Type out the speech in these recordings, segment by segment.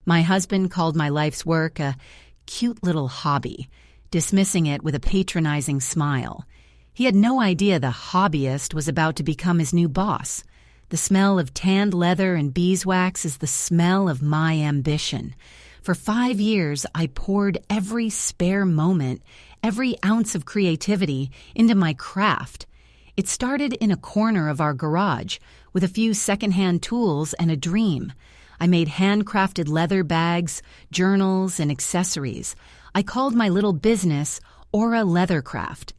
My husband called my life's work a cute little hobby, dismissing it with a patronizing smile. He had no idea the hobbyist was about to become his new boss. The smell of tanned leather and beeswax is the smell of my ambition. For 5 years, I poured every spare moment, every ounce of creativity into my craft. It started in a corner of our garage with a few secondhand tools and a dream. I made handcrafted leather bags, journals, and accessories. I called my little business Aura Leathercraft.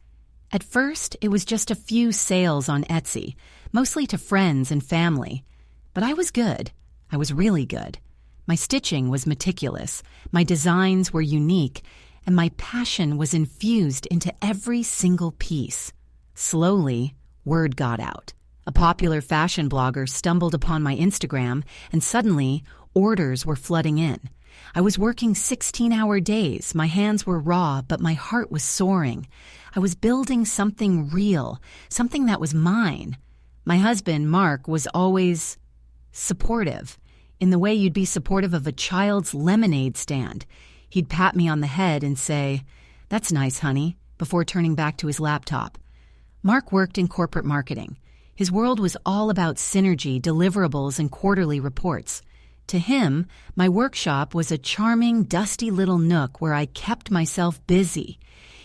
At first, it was just a few sales on Etsy, mostly to friends and family. But I was good. I was really good. My stitching was meticulous, my designs were unique, and my passion was infused into every single piece. Slowly, word got out. A popular fashion blogger stumbled upon my Instagram, and suddenly, orders were flooding in. I was working 16-hour days. My hands were raw, but my heart was soaring. I was building something real, something that was mine. My husband, Mark, was always supportive, in the way you'd be supportive of a child's lemonade stand. He'd pat me on the head and say, "That's nice, honey," before turning back to his laptop. Mark worked in corporate marketing. His world was all about synergy, deliverables, and quarterly reports. To him, my workshop was a charming, dusty little nook where I kept myself busy.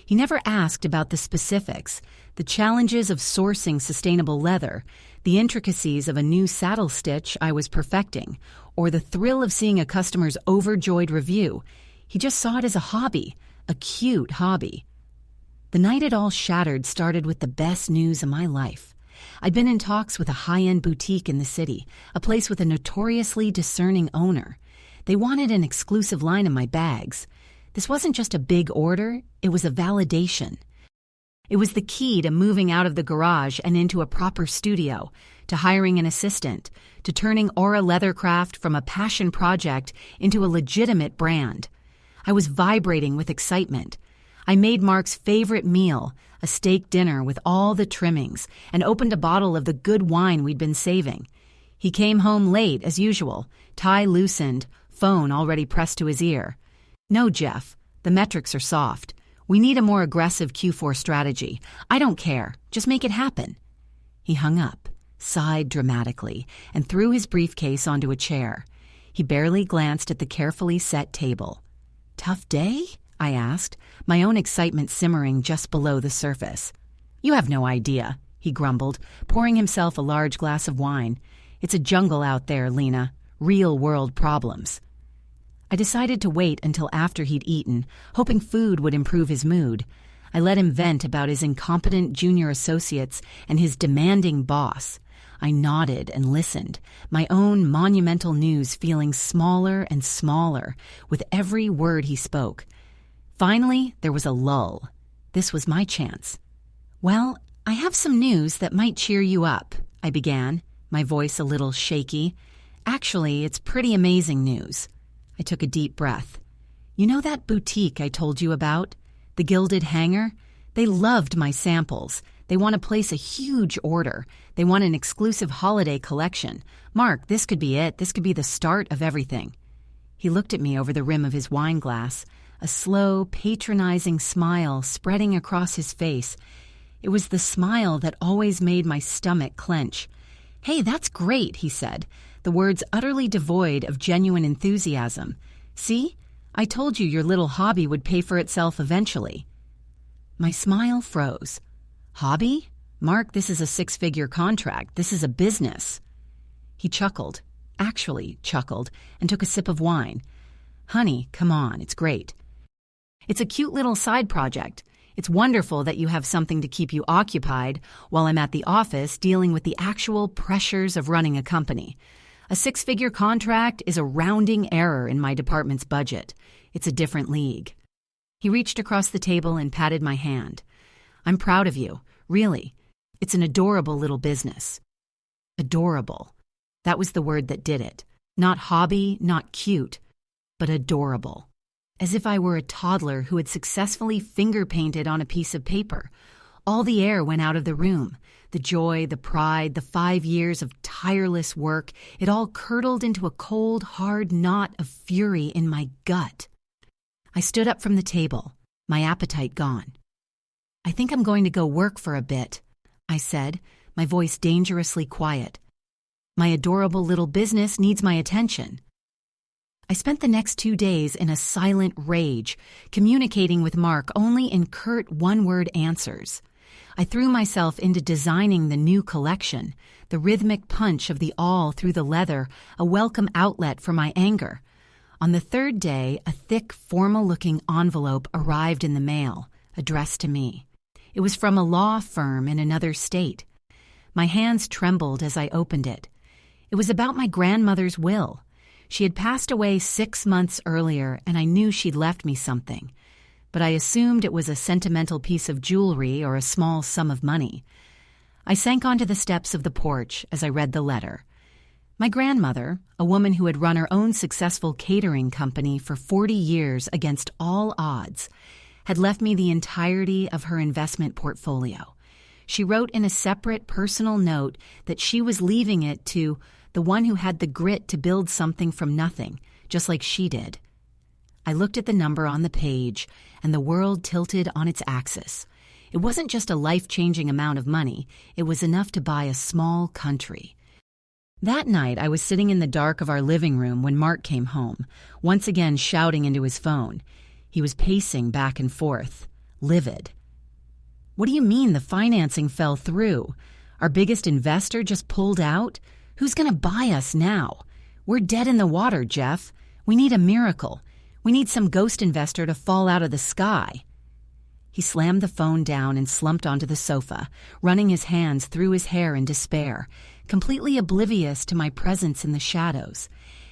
He never asked about the specifics, the challenges of sourcing sustainable leather, the intricacies of a new saddle stitch I was perfecting, or the thrill of seeing a customer's overjoyed review. He just saw it as a hobby, a cute hobby. The night it all shattered started with the best news of my life. I'd been in talks with a high-end boutique in the city, a place with a notoriously discerning owner. They wanted an exclusive line of my bags. This wasn't just a big order, it was a validation. It was the key to moving out of the garage and into a proper studio, to hiring an assistant, to turning Aura Leathercraft from a passion project into a legitimate brand. I was vibrating with excitement. I made Mark's favorite meal, a steak dinner with all the trimmings, and opened a bottle of the good wine we'd been saving. He came home late, as usual, tie loosened, phone already pressed to his ear. "No, Jeff, the metrics are soft. We need a more aggressive Q4 strategy. I don't care. Just make it happen." He hung up, sighed dramatically, and threw his briefcase onto a chair. He barely glanced at the carefully set table. "Tough day?" I asked, my own excitement simmering just below the surface. "You have no idea," he grumbled, pouring himself a large glass of wine. "It's a jungle out there, Lena. Real-world problems." I decided to wait until after he'd eaten, hoping food would improve his mood. I let him vent about his incompetent junior associates and his demanding boss. I nodded and listened, my own monumental news feeling smaller and smaller with every word he spoke. Finally, there was a lull. This was my chance. "Well, I have some news that might cheer you up," I began, my voice a little shaky. "Actually, it's pretty amazing news." I took a deep breath. "You know that boutique I told you about? The Gilded Hanger? They loved my samples. They want to place a huge order. They want an exclusive holiday collection. Mark, this could be it. This could be the start of everything." He looked at me over the rim of his wine glass, a slow, patronizing smile spreading across his face. It was the smile that always made my stomach clench. "Hey, that's great," he said, the words utterly devoid of genuine enthusiasm. "See? I told you your little hobby would pay for itself eventually." My smile froze. "Hobby? Mark, this is a 6-figure contract. This is a business." He chuckled, actually chuckled, and took a sip of wine. "Honey, come on, it's great. It's a cute little side project. It's wonderful that you have something to keep you occupied while I'm at the office dealing with the actual pressures of running a company. A 6-figure contract is a rounding error in my department's budget. It's a different league." He reached across the table and patted my hand. "I'm proud of you, really. It's an adorable little business." Adorable. That was the word that did it. Not hobby, not cute, but adorable. As if I were a toddler who had successfully finger-painted on a piece of paper. All the air went out of the room. The joy, the pride, the 5 years of tireless work, it all curdled into a cold, hard knot of fury in my gut. I stood up from the table, my appetite gone. "I think I'm going to go work for a bit," I said, my voice dangerously quiet. "My adorable little business needs my attention." I spent the next 2 days in a silent rage, communicating with Mark only in curt one-word answers. I threw myself into designing the new collection, the rhythmic punch of the awl through the leather, a welcome outlet for my anger. On the 3rd day, a thick, formal-looking envelope arrived in the mail, addressed to me. It was from a law firm in another state. My hands trembled as I opened it. It was about my grandmother's will. She had passed away 6 months earlier, and I knew she'd left me something. But I assumed it was a sentimental piece of jewelry or a small sum of money. I sank onto the steps of the porch as I read the letter. My grandmother, a woman who had run her own successful catering company for 40 years against all odds, had left me the entirety of her investment portfolio. She wrote in a separate personal note that she was leaving it to the one who had the grit to build something from nothing, just like she did. I looked at the number on the page, and the world tilted on its axis. It wasn't just a life-changing amount of money, it was enough to buy a small country. That night, I was sitting in the dark of our living room when Mark came home, once again shouting into his phone. He was pacing back and forth, livid. "What do you mean the financing fell through? Our biggest investor just pulled out? Who's going to buy us now? We're dead in the water, Jeff. We need a miracle. We need some ghost investor to fall out of the sky." He slammed the phone down and slumped onto the sofa, running his hands through his hair in despair, completely oblivious to my presence in the shadows.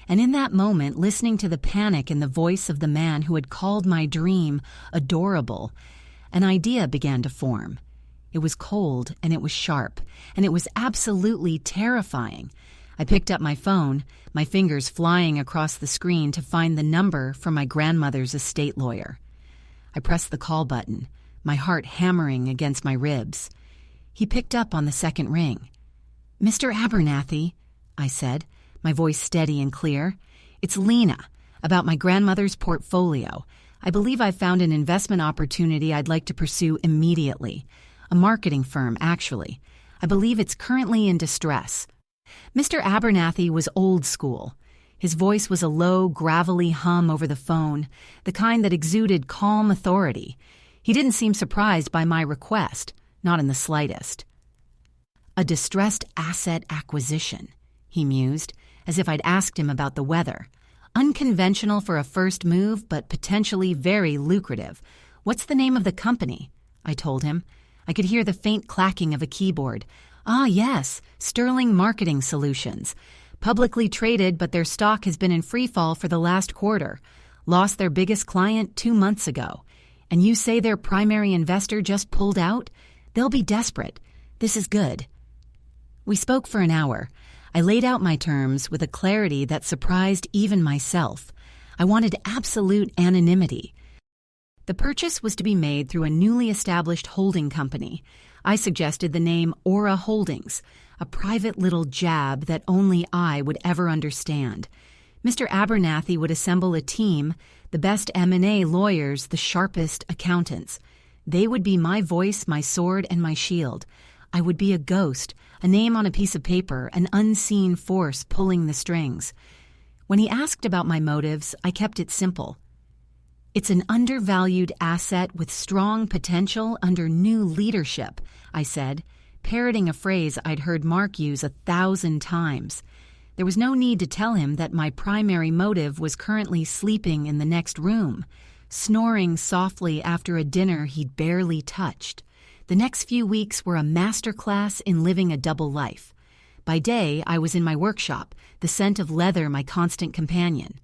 And in that moment, listening to the panic in the voice of the man who had called my dream adorable, an idea began to form. It was cold, and it was sharp, and it was absolutely terrifying. I picked up my phone, my fingers flying across the screen to find the number from my grandmother's estate lawyer. I pressed the call button, my heart hammering against my ribs. He picked up on the second ring. "Mr. Abernathy," I said, my voice steady and clear. "It's Lena, about my grandmother's portfolio. I believe I've found an investment opportunity I'd like to pursue immediately. A marketing firm, actually. I believe it's currently in distress." Mr. Abernathy was old school. His voice was a low, gravelly hum over the phone, the kind that exuded calm authority. He didn't seem surprised by my request, not in the slightest. "A distressed asset acquisition," he mused, as if I'd asked him about the weather. "Unconventional for a first move, but potentially very lucrative. What's the name of the company?" I told him. I could hear the faint clacking of a keyboard. "Ah, yes, Sterling Marketing Solutions. Publicly traded, but their stock has been in freefall for the last quarter. Lost their biggest client 2 months ago. And you say their primary investor just pulled out? They'll be desperate. This is good." We spoke for an hour. I laid out my terms with a clarity that surprised even myself. I wanted absolute anonymity. The purchase was to be made through a newly established holding company. I suggested the name Aura Holdings, a private little jab that only I would ever understand. Mr. Abernathy would assemble a team, the best M&A lawyers, the sharpest accountants. They would be my voice, my sword, and my shield. I would be a ghost, a name on a piece of paper, an unseen force pulling the strings. When he asked about my motives, I kept it simple. "It's an undervalued asset with strong potential under new leadership," I said, parroting a phrase I'd heard Mark use 1,000 times. There was no need to tell him that my primary motive was currently sleeping in the next room, snoring softly after a dinner he'd barely touched. The next few weeks were a masterclass in living a double life. By day, I was in my workshop, the scent of leather my constant companion.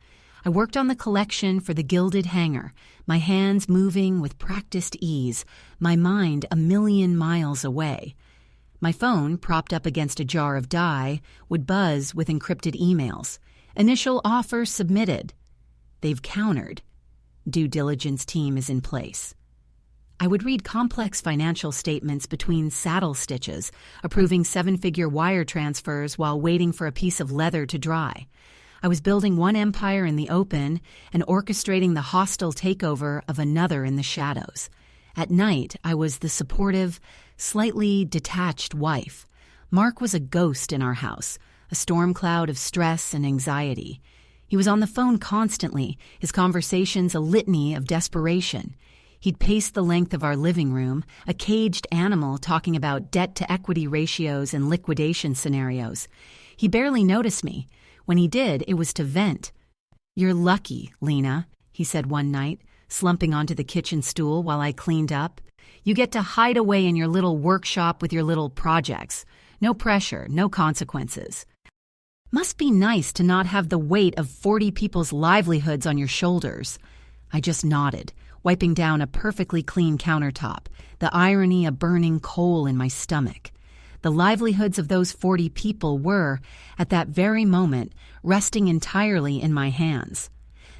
I worked on the collection for the gilded hanger, my hands moving with practiced ease, my mind a million miles away. My phone, propped up against a jar of dye, would buzz with encrypted emails. "Initial offer submitted." "They've countered. Due diligence team is in place." I would read complex financial statements between saddle stitches, approving seven-figure wire transfers while waiting for a piece of leather to dry. I was building one empire in the open and orchestrating the hostile takeover of another in the shadows. At night, I was the supportive, slightly detached wife. Mark was a ghost in our house, a storm cloud of stress and anxiety. He was on the phone constantly, his conversations a litany of desperation. He'd pace the length of our living room, a caged animal talking about debt-to-equity ratios and liquidation scenarios. He barely noticed me. When he did, it was to vent. "You're lucky, Lena," he said one night, slumping onto the kitchen stool while I cleaned up. "You get to hide away in your little workshop with your little projects. No pressure, no consequences. Must be nice to not have the weight of 40 people's livelihoods on your shoulders." I just nodded, wiping down a perfectly clean countertop, the irony a burning coal in my stomach. The livelihoods of those 40 people were, at that very moment, resting entirely in my hands.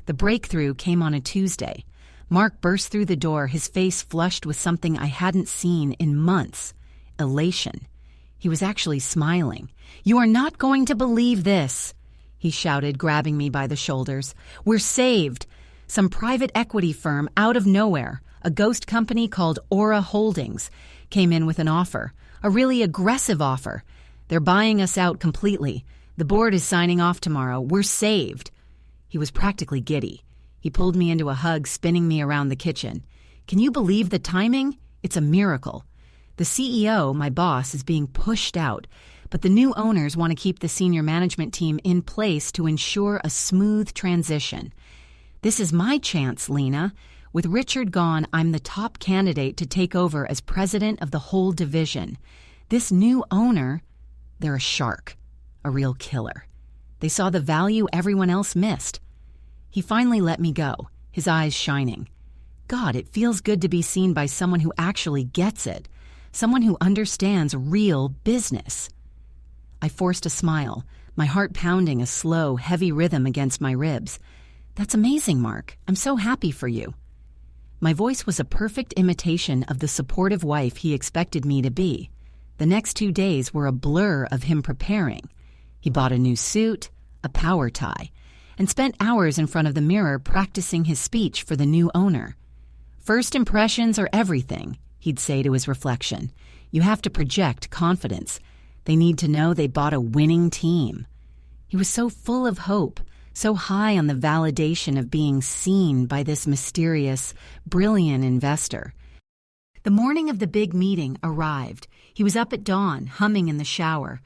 The breakthrough came on a Tuesday. Mark burst through the door, his face flushed with something I hadn't seen in months: elation. He was actually smiling. "You are not going to believe this," he shouted, grabbing me by the shoulders. "We're saved. Some private equity firm out of nowhere, a ghost company called Aura Holdings, came in with an offer, a really aggressive offer. They're buying us out completely. The board is signing off tomorrow. We're saved." He was practically giddy. He pulled me into a hug, spinning me around the kitchen. "Can you believe the timing? It's a miracle. The CEO, my boss, is being pushed out, but the new owners want to keep the senior management team in place to ensure a smooth transition. This is my chance, Lena. With Richard gone, I'm the top candidate to take over as president of the whole division. This new owner, they're a shark, a real killer. They saw the value everyone else missed." He finally let me go, his eyes shining. God, it feels good to be seen by someone who actually gets it, someone who understands real business. I forced a smile, my heart pounding a slow, heavy rhythm against my ribs. "That's amazing, Mark. I'm so happy for you." My voice was a perfect imitation of the supportive wife he expected me to be. The next 2 days were a blur of him preparing. He bought a new suit, a power tie, and spent hours in front of the mirror practicing his speech for the new owner. "First impressions are everything," he'd say to his reflection. "You have to project confidence. They need to know they bought a winning team." He was so full of hope, so high on the validation of being seen by this mysterious, brilliant investor. The morning of the big meeting arrived. He was up at dawn, humming in the shower.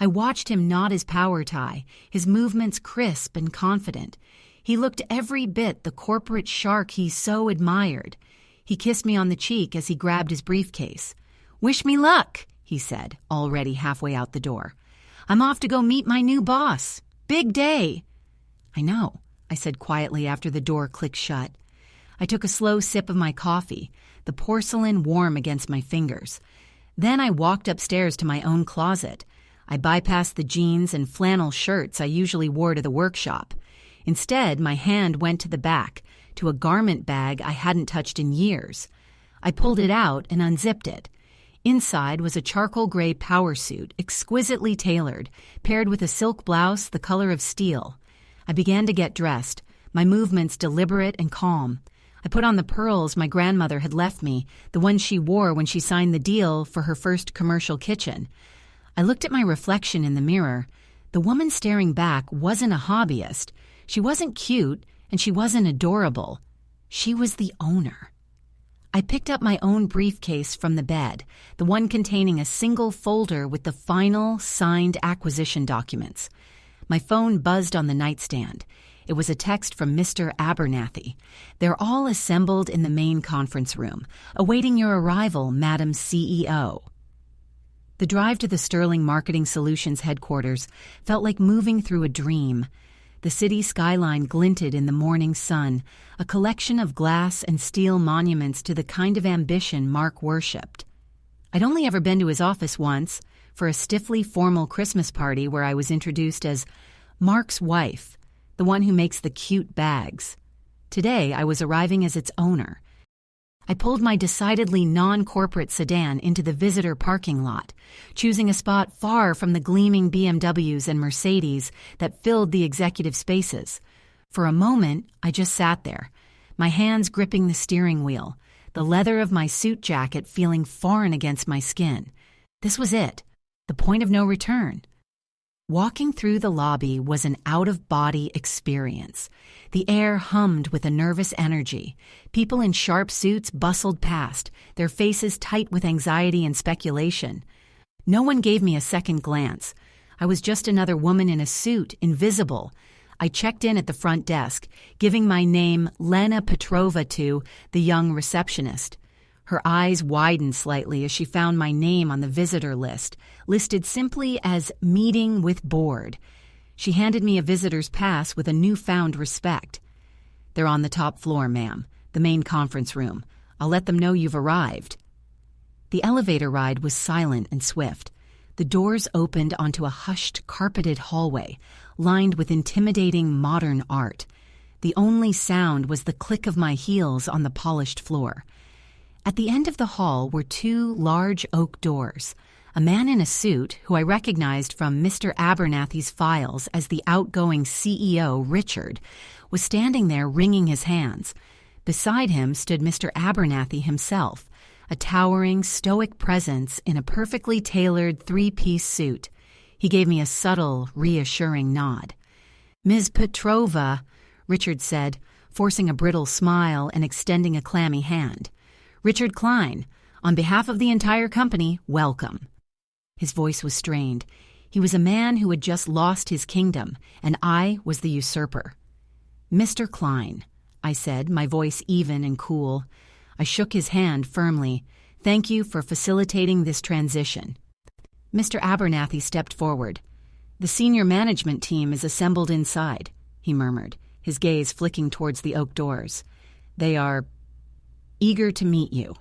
I watched him knot his power tie, his movements crisp and confident. He looked every bit the corporate shark he so admired. He kissed me on the cheek as he grabbed his briefcase. "Wish me luck," he said, already halfway out the door. "I'm off to go meet my new boss. Big day." "I know," I said quietly after the door clicked shut. I took a slow sip of my coffee, the porcelain warm against my fingers. Then I walked upstairs to my own closet. I bypassed the jeans and flannel shirts I usually wore to the workshop. Instead, my hand went to the back, to a garment bag I hadn't touched in years. I pulled it out and unzipped it. Inside was a charcoal gray power suit, exquisitely tailored, paired with a silk blouse the color of steel. I began to get dressed, my movements deliberate and calm. I put on the pearls my grandmother had left me, the ones she wore when she signed the deal for her first commercial kitchen. I looked at my reflection in the mirror. The woman staring back wasn't a hobbyist. She wasn't cute, and she wasn't adorable. She was the owner. I picked up my own briefcase from the bed, the one containing a single folder with the final, signed acquisition documents. My phone buzzed on the nightstand. It was a text from Mr. Abernathy. "They're all assembled in the main conference room, awaiting your arrival, Madam CEO." The drive to the Sterling Marketing Solutions headquarters felt like moving through a dream. The city skyline glinted in the morning sun, a collection of glass and steel monuments to the kind of ambition Mark worshipped. I'd only ever been to his office once, for a stiffly formal Christmas party where I was introduced as Mark's wife, the one who makes the cute bags. Today, I was arriving as its owner. I pulled my decidedly non-corporate sedan into the visitor parking lot, choosing a spot far from the gleaming BMWs and Mercedes that filled the executive spaces. For a moment, I just sat there, my hands gripping the steering wheel, the leather of my suit jacket feeling foreign against my skin. This was it, the point of no return. Walking through the lobby was an out-of-body experience. The air hummed with a nervous energy. People in sharp suits bustled past, their faces tight with anxiety and speculation. No one gave me a second glance. I was just another woman in a suit, invisible. I checked in at the front desk, giving my name Lena Petrova to the young receptionist. Her eyes widened slightly as she found my name on the visitor list, listed simply as meeting with board. She handed me a visitor's pass with a newfound respect. "They're on the top floor, ma'am, the main conference room. I'll let them know you've arrived." The elevator ride was silent and swift. The doors opened onto a hushed, carpeted hallway, lined with intimidating modern art. The only sound was the click of my heels on the polished floor. At the end of the hall were two large oak doors. A man in a suit, who I recognized from Mr. Abernathy's files as the outgoing CEO, Richard, was standing there wringing his hands. Beside him stood Mr. Abernathy himself, a towering, stoic presence in a perfectly tailored three-piece suit. He gave me a subtle, reassuring nod. "Ms. Petrova," Richard said, forcing a brittle smile and extending a clammy hand. "Richard Klein, on behalf of the entire company, welcome." His voice was strained. He was a man who had just lost his kingdom, and I was the usurper. "Mr. Klein," I said, my voice even and cool. I shook his hand firmly. "Thank you for facilitating this transition." Mr. Abernathy stepped forward. "The senior management team is assembled inside," he murmured, his gaze flicking towards the oak doors. "They are eager to meet you."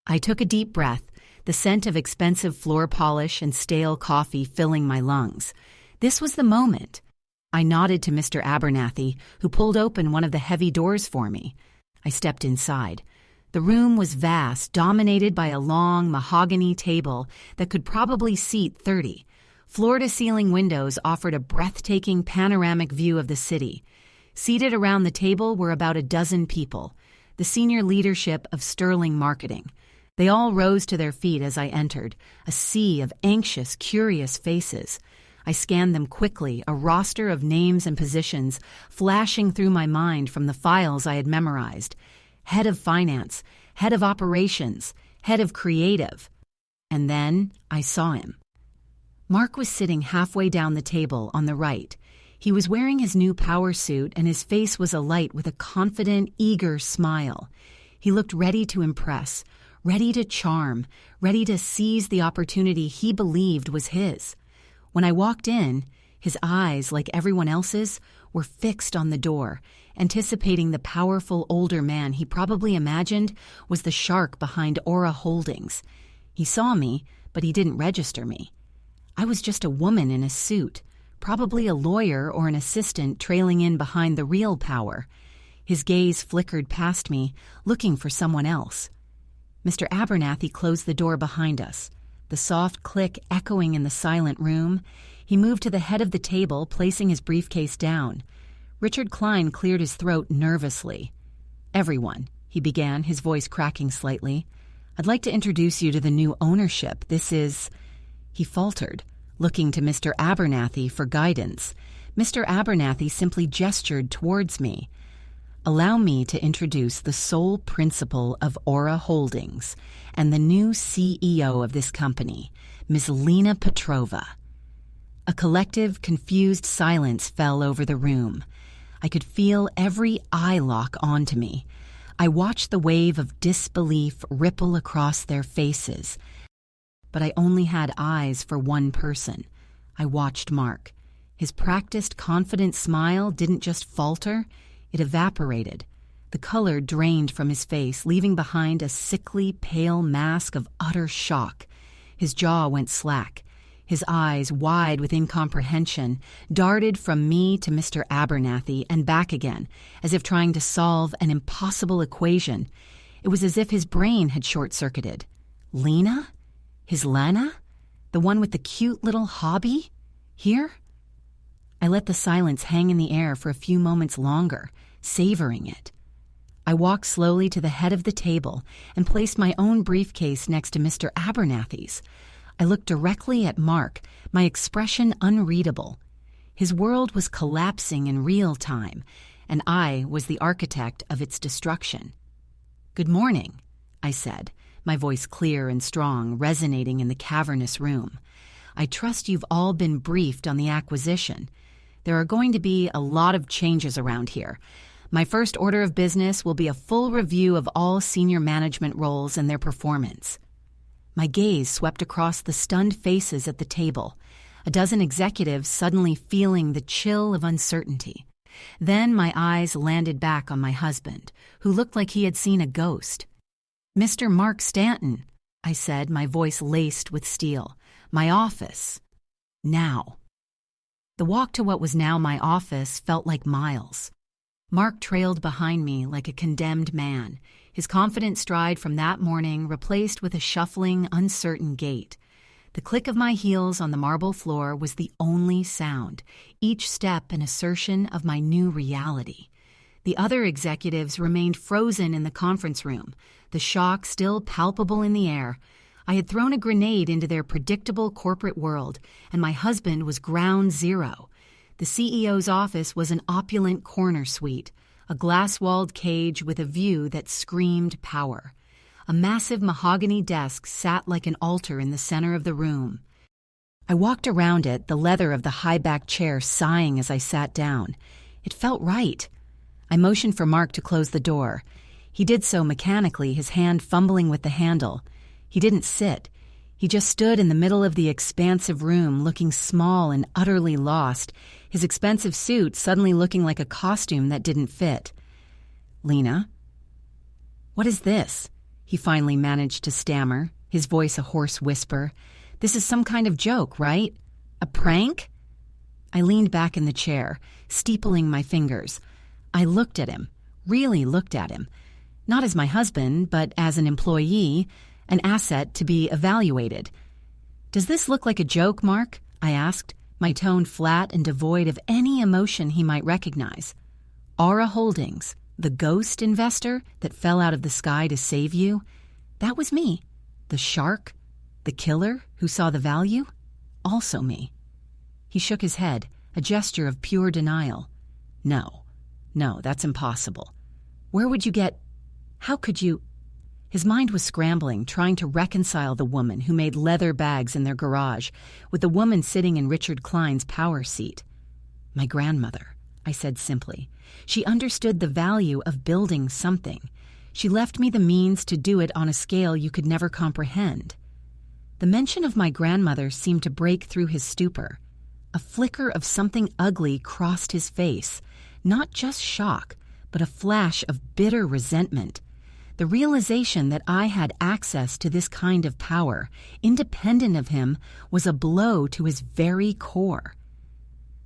I took a deep breath, the scent of expensive floor polish and stale coffee filling my lungs. This was the moment. I nodded to Mr. Abernathy, who pulled open one of the heavy doors for me. I stepped inside. The room was vast, dominated by a long mahogany table that could probably seat 30. Floor-to-ceiling windows offered a breathtaking panoramic view of the city. Seated around the table were about a dozen people, the senior leadership of Sterling Marketing. They all rose to their feet as I entered, a sea of anxious, curious faces. I scanned them quickly, a roster of names and positions flashing through my mind from the files I had memorized. Head of finance, head of operations, head of creative. And then I saw him. Mark was sitting halfway down the table on the right. He was wearing his new power suit, and his face was alight with a confident, eager smile. He looked ready to impress, ready to charm, ready to seize the opportunity he believed was his. When I walked in, his eyes, like everyone else's, were fixed on the door, anticipating the powerful older man he probably imagined was the shark behind Aura Holdings. He saw me, but he didn't register me. I was just a woman in a suit, probably a lawyer or an assistant trailing in behind the real power. His gaze flickered past me, looking for someone else. Mr. Abernathy closed the door behind us, the soft click echoing in the silent room. He moved to the head of the table, placing his briefcase down. Richard Klein cleared his throat nervously. "Everyone," he began, his voice cracking slightly, "I'd like to introduce you to the new ownership. This is—" He faltered, looking to Mr. Abernathy for guidance. Mr. Abernathy simply gestured towards me. "Allow me to introduce the sole principal of Aura Holdings and the new CEO of this company, Ms. Lena Petrova." A collective, confused silence fell over the room. I could feel every eye lock onto me. I watched the wave of disbelief ripple across their faces. But I only had eyes for one person. I watched Mark. His practiced, confident smile didn't just falter, it evaporated. The color drained from his face, leaving behind a sickly, pale mask of utter shock. His jaw went slack. His eyes, wide with incomprehension, darted from me to Mr. Abernathy and back again, as if trying to solve an impossible equation. It was as if his brain had short-circuited. Lena? His Lena? The one with the cute little hobby? Here? I let the silence hang in the air for a few moments longer, savoring it. I walked slowly to the head of the table and placed my own briefcase next to Mr. Abernathy's. I looked directly at Mark, my expression unreadable. His world was collapsing in real time, and I was the architect of its destruction. "Good morning," I said, my voice clear and strong, resonating in the cavernous room. "I trust you've all been briefed on the acquisition. There are going to be a lot of changes around here. My first order of business will be a full review of all senior management roles and their performance." My gaze swept across the stunned faces at the table, a dozen executives suddenly feeling the chill of uncertainty. Then my eyes landed back on my husband, who looked like he had seen a ghost. "Mr. Mark Stanton," I said, my voice laced with steel. "My office. Now." The walk to what was now my office felt like miles. Mark trailed behind me like a condemned man, his confident stride from that morning replaced with a shuffling, uncertain gait. The click of my heels on the marble floor was the only sound, each step an assertion of my new reality. The other executives remained frozen in the conference room, the shock still palpable in the air. I had thrown a grenade into their predictable corporate world, and my husband was ground zero. The CEO's office was an opulent corner suite, a glass-walled cage with a view that screamed power. A massive mahogany desk sat like an altar in the center of the room. I walked around it, the leather of the high-backed chair sighing as I sat down. It felt right. I motioned for Mark to close the door. He did so mechanically, his hand fumbling with the handle. He didn't sit. He just stood in the middle of the expansive room, looking small and utterly lost, his expensive suit suddenly looking like a costume that didn't fit. "Lena?" "What is this?" he finally managed to stammer, his voice a hoarse whisper. "This is some kind of joke, right? A prank?" I leaned back in the chair, steepling my fingers. I looked at him, really looked at him. Not as my husband, but as an employee, an asset to be evaluated. "Does this look like a joke, Mark?" I asked, my tone flat and devoid of any emotion he might recognize. "Aura Holdings, the ghost investor that fell out of the sky to save you, that was me. The shark, the killer who saw the value, also me." He shook his head, a gesture of pure denial. No, that's impossible. Where would you get... How could you... His mind was scrambling, trying to reconcile the woman who made leather bags in their garage with the woman sitting in Richard Klein's power seat. "My grandmother," I said simply. "She understood the value of building something. She left me the means to do it on a scale you could never comprehend." The mention of my grandmother seemed to break through his stupor. A flicker of something ugly crossed his face, not just shock, but a flash of bitter resentment. The realization that I had access to this kind of power, independent of him, was a blow to his very core.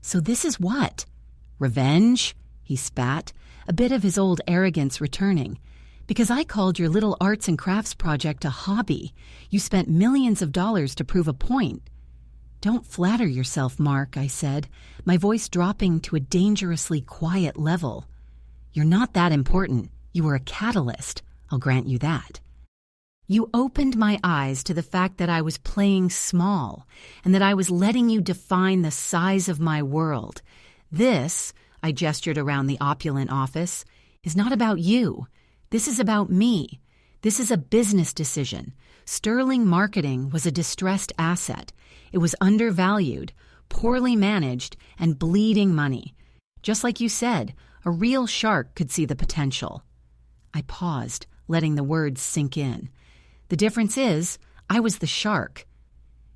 "So this is what? Revenge?" he spat, a bit of his old arrogance returning. "Because I called your little arts and crafts project a hobby. You spent millions of dollars to prove a point." "Don't flatter yourself, Mark," I said, my voice dropping to a dangerously quiet level. "You're not that important. You were a catalyst. I'll grant you that." "You opened my eyes to the fact that I was playing small and that I was letting you define the size of my world. This," I gestured around the opulent office, "is not about you. This is about me. This is a business decision. Sterling Marketing was a distressed asset. It was undervalued, poorly managed, and bleeding money. Just like you said, a real shark could see the potential." I paused, letting the words sink in. "The difference is, I was the shark."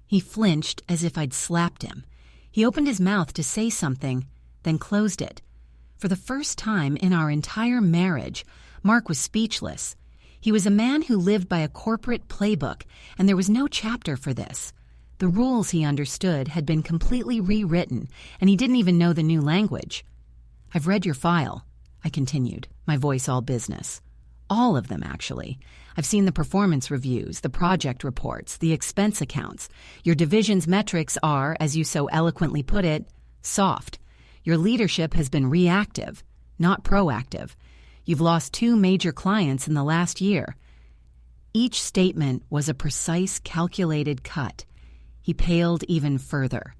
He flinched as if I'd slapped him. He opened his mouth to say something, then closed it. For the first time in our entire marriage, Mark was speechless. He was a man who lived by a corporate playbook, and there was no chapter for this. The rules he understood had been completely rewritten, and he didn't even know the new language. "I've read your file," I continued, my voice all business. All of them, actually. I've seen the performance reviews, the project reports, the expense accounts. Your division's metrics are, as you so eloquently put it, soft. Your leadership has been reactive, not proactive. You've lost 2 major clients in the last year. Each statement was a precise, calculated cut. He paled even further.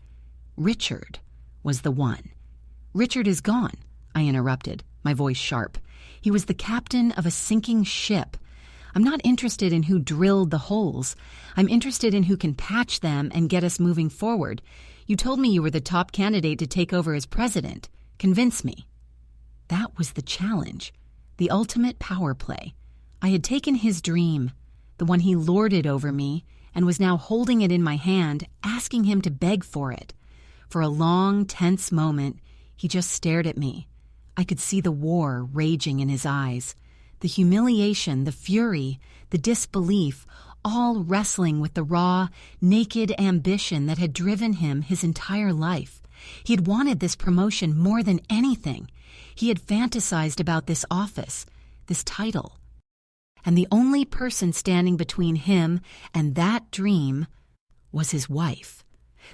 Richard was the one. Richard is gone, I interrupted, my voice sharp. He was the captain of a sinking ship. I'm not interested in who drilled the holes. I'm interested in who can patch them and get us moving forward. You told me you were the top candidate to take over as president. Convince me. That was the challenge, the ultimate power play. I had taken his dream, the one he lorded over me, and was now holding it in my hand, asking him to beg for it. For a long, tense moment, he just stared at me. I could see the war raging in his eyes, the humiliation, the fury, the disbelief, all wrestling with the raw, naked ambition that had driven him his entire life. He had wanted this promotion more than anything. He had fantasized about this office, this title. And the only person standing between him and that dream was his wife.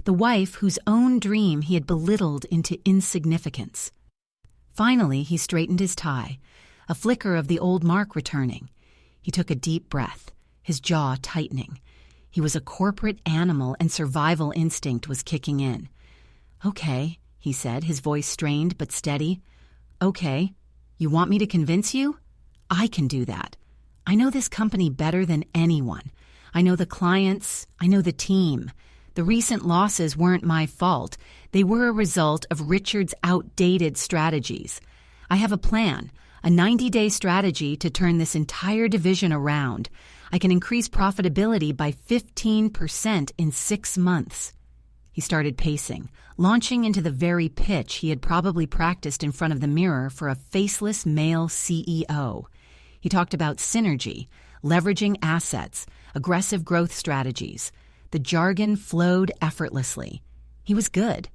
The wife whose own dream he had belittled into insignificance. Finally, he straightened his tie, a flicker of the old Mark returning. He took a deep breath, his jaw tightening. He was a corporate animal and survival instinct was kicking in. "Okay," he said, his voice strained but steady. "Okay, you want me to convince you? I can do that. I know this company better than anyone. I know the clients, I know the team. The recent losses weren't my fault. They were a result of Richard's outdated strategies. I have a plan, a 90-day strategy to turn this entire division around. I can increase profitability by 15% in 6 months. He started pacing, launching into the very pitch he had probably practiced in front of the mirror for a faceless male CEO. He talked about synergy, leveraging assets, aggressive growth strategies. The jargon flowed effortlessly. He was good.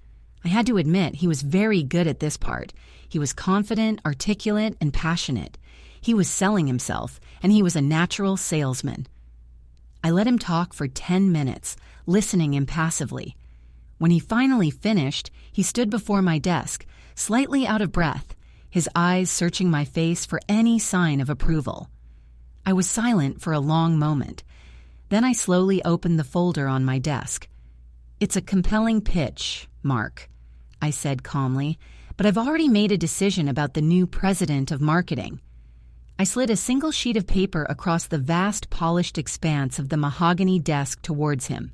I had to admit he was very good at this part. He was confident, articulate, and passionate. He was selling himself, and he was a natural salesman. I let him talk for 10 minutes, listening impassively. When he finally finished, he stood before my desk, slightly out of breath, his eyes searching my face for any sign of approval. I was silent for a long moment. Then I slowly opened the folder on my desk. "It's a compelling pitch, Mark," I said calmly, "but I've already made a decision about the new president of marketing." I slid a single sheet of paper across the vast polished expanse of the mahogany desk towards him.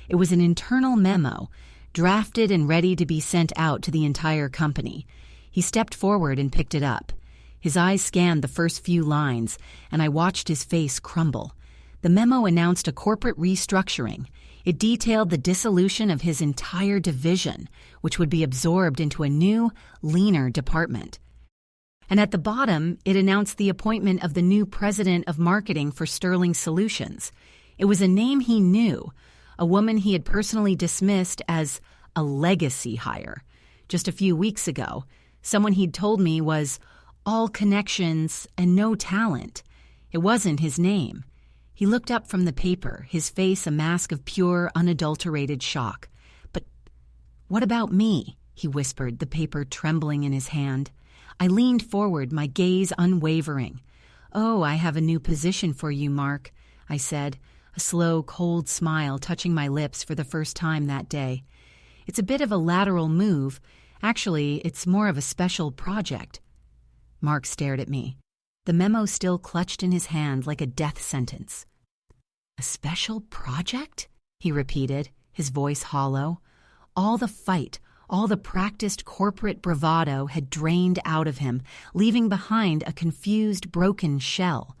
It was an internal memo, drafted and ready to be sent out to the entire company. He stepped forward and picked it up. His eyes scanned the first few lines, and I watched his face crumble. The memo announced a corporate restructuring. It detailed the dissolution of his entire division, which would be absorbed into a new, leaner department. And at the bottom, it announced the appointment of the new president of marketing for Sterling Solutions. It was a name he knew, a woman he had personally dismissed as a legacy hire. Just a few weeks ago, someone he'd told me was all connections and no talent. It wasn't his name. He looked up from the paper, his face a mask of pure, unadulterated shock. "But what about me?" he whispered, the paper trembling in his hand. I leaned forward, my gaze unwavering. "Oh, I have a new position for you, Mark," I said, a slow, cold smile touching my lips for the first time that day. "It's a bit of a lateral move. Actually, it's more of a special project." Mark stared at me, the memo still clutched in his hand like a death sentence. "A special project?" he repeated, his voice hollow. All the fight, all the practiced corporate bravado had drained out of him, leaving behind a confused, broken shell.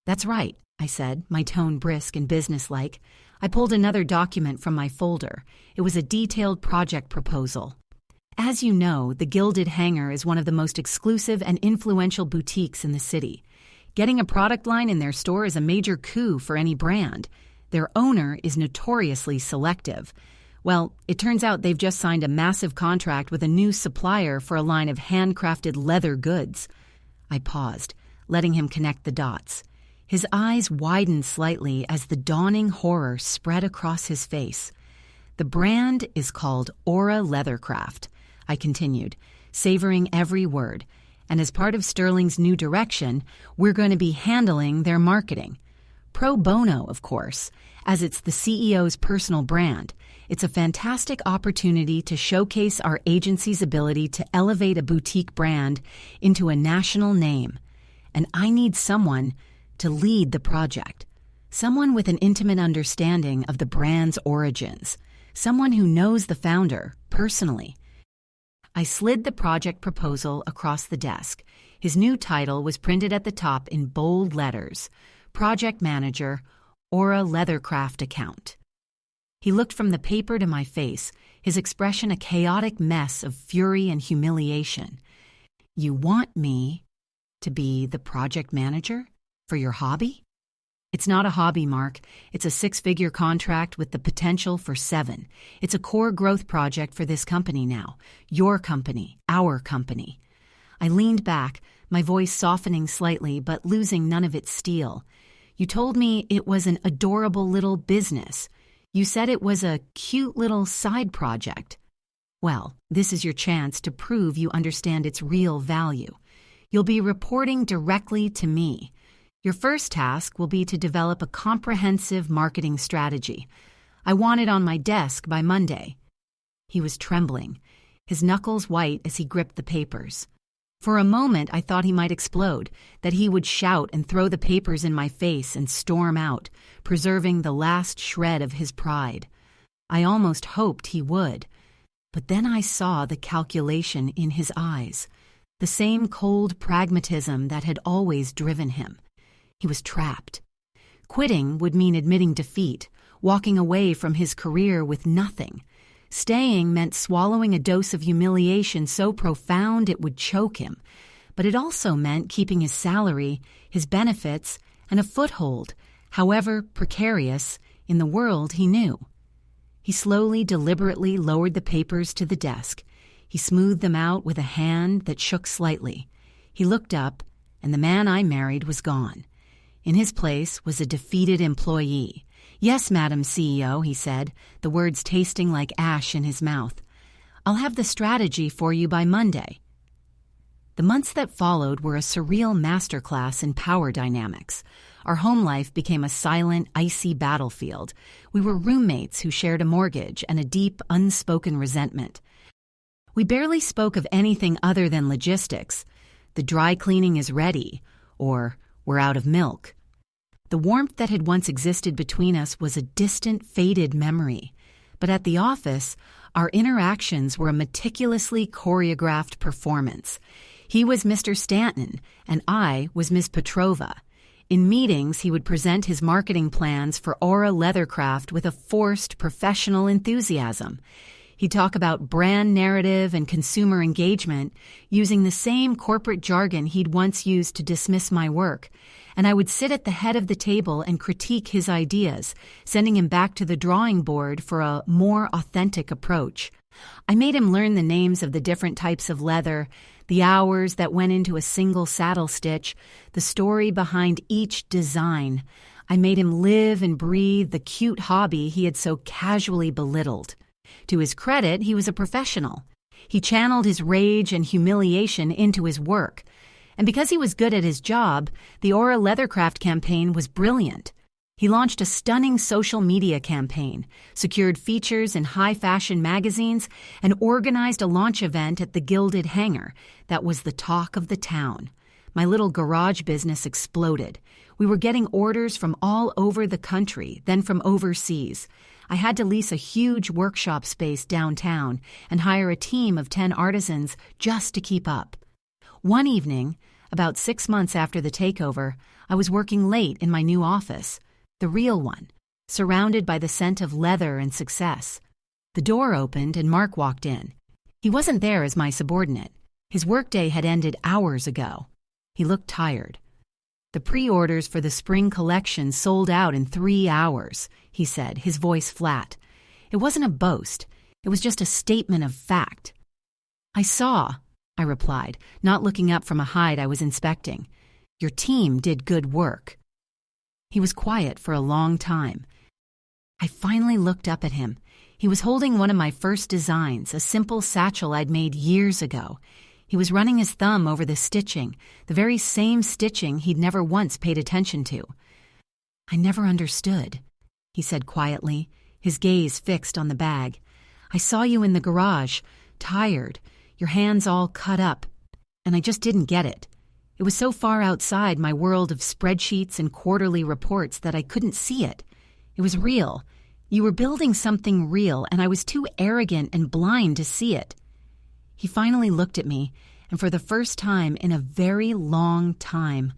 "That's right," I said, my tone brisk and businesslike. I pulled another document from my folder. It was a detailed project proposal. As you know, the Gilded Hanger is one of the most exclusive and influential boutiques in the city. Getting a product line in their store is a major coup for any brand. Their owner is notoriously selective. Well, it turns out they've just signed a massive contract with a new supplier for a line of handcrafted leather goods. I paused, letting him connect the dots. His eyes widened slightly as the dawning horror spread across his face. "The brand is called Aura Leathercraft," I continued, savoring every word. "And as part of Sterling's new direction, we're going to be handling their marketing. Pro bono, of course, as it's the CEO's personal brand. It's a fantastic opportunity to showcase our agency's ability to elevate a boutique brand into a national name. And I need someone to lead the project. Someone with an intimate understanding of the brand's origins. Someone who knows the founder personally." I slid the project proposal across the desk. His new title was printed at the top in bold letters: Project Manager, Aura Leathercraft Account. He looked from the paper to my face, his expression a chaotic mess of fury and humiliation. "You want me to be the project manager? For your hobby?" "It's not a hobby, Mark. It's a 6-figure contract with the potential for 7. It's a core growth project for this company now. Your company, our company." I leaned back, my voice softening slightly but losing none of its steel. "You told me it was an adorable little business. You said it was a cute little side project. Well, this is your chance to prove you understand its real value. You'll be reporting directly to me. Your first task will be to develop a comprehensive marketing strategy. I want it on my desk by Monday." He was trembling, his knuckles white as he gripped the papers. For a moment I thought he might explode, that he would shout and throw the papers in my face and storm out, preserving the last shred of his pride. I almost hoped he would. But then I saw the calculation in his eyes, the same cold pragmatism that had always driven him. He was trapped. Quitting would mean admitting defeat, walking away from his career with nothing. Staying meant swallowing a dose of humiliation so profound it would choke him. But it also meant keeping his salary, his benefits, and a foothold, however precarious, in the world he knew. He slowly, deliberately lowered the papers to the desk. He smoothed them out with a hand that shook slightly. He looked up, and the man I married was gone. In his place was a defeated employee. "Yes, Madam CEO," he said, the words tasting like ash in his mouth. "I'll have the strategy for you by Monday." The months that followed were a surreal masterclass in power dynamics. Our home life became a silent, icy battlefield. We were roommates who shared a mortgage and a deep, unspoken resentment. We barely spoke of anything other than logistics. "The dry cleaning is ready," or "we're out of milk." The warmth that had once existed between us was a distant, faded memory. But at the office, our interactions were a meticulously choreographed performance. He was Mr. Stanton, and I was Miss Petrova. In meetings, he would present his marketing plans for Aura Leathercraft with a forced, professional enthusiasm. He'd talk about brand narrative and consumer engagement, using the same corporate jargon he'd once used to dismiss my work. And I would sit at the head of the table and critique his ideas, sending him back to the drawing board for a more authentic approach. I made him learn the names of the different types of leather, the hours that went into a single saddle stitch, the story behind each design. I made him live and breathe the cute hobby he had so casually belittled. To his credit, he was a professional. He channeled his rage and humiliation into his work. And because he was good at his job, the Aura Leathercraft campaign was brilliant. He launched a stunning social media campaign, secured features in high-fashion magazines, and organized a launch event at the Gilded Hangar that was the talk of the town. My little garage business exploded. We were getting orders from all over the country, then from overseas. I had to lease a huge workshop space downtown and hire a team of 10 artisans just to keep up. One evening, about 6 months after the takeover, I was working late in my new office, the real one, surrounded by the scent of leather and success. The door opened and Mark walked in. He wasn't there as my subordinate. His workday had ended hours ago. He looked tired. "The pre-orders for the spring collection sold out in 3 hours," he said, his voice flat. It wasn't a boast. It was just a statement of fact. "I saw," I replied, not looking up from a hide I was inspecting. Your team did good work." He was quiet for a long time. I finally looked up at him. He was holding one of my first designs, a simple satchel I'd made years ago. He was running his thumb over the stitching, the very same stitching he'd never once paid attention to. "I never understood," he said quietly, his gaze fixed on the bag. "I saw you in the garage, tired, your hands all cut up, and I just didn't get it. It was so far outside my world of spreadsheets and quarterly reports that I couldn't see it. It was real. You were building something real, and I was too arrogant and blind to see it." He finally looked at me, and for the first time in a very long time,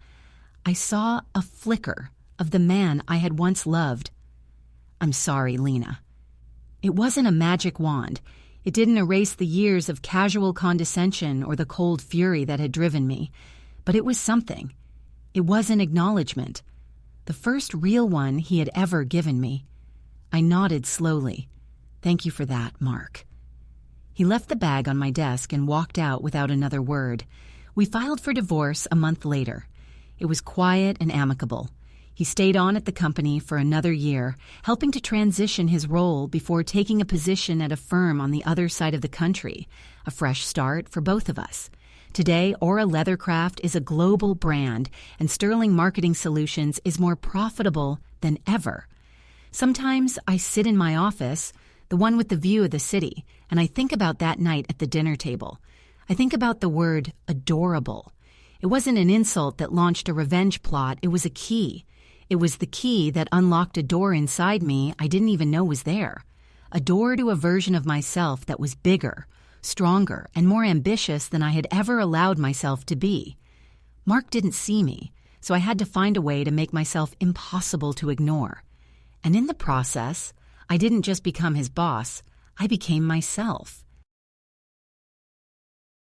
I saw a flicker of the man I had once loved. "I'm sorry, Lena." It wasn't a magic wand. It didn't erase the years of casual condescension or the cold fury that had driven me. But it was something. It was an acknowledgement. The first real one he had ever given me. I nodded slowly. "Thank you for that, Mark." He left the bag on my desk and walked out without another word. We filed for divorce a month later. It was quiet and amicable. He stayed on at the company for another year, helping to transition his role before taking a position at a firm on the other side of the country, a fresh start for both of us. Today, Aura Leathercraft is a global brand, and Sterling Marketing Solutions is more profitable than ever. Sometimes I sit in my office, the one with the view of the city, and I think about that night at the dinner table. I think about the word adorable. It wasn't an insult that launched a revenge plot, it was a key. It was the key that unlocked a door inside me I didn't even know was there. A door to a version of myself that was bigger, stronger, and more ambitious than I had ever allowed myself to be. Mark didn't see me, so I had to find a way to make myself impossible to ignore. And in the process, I didn't just become his boss, I became myself.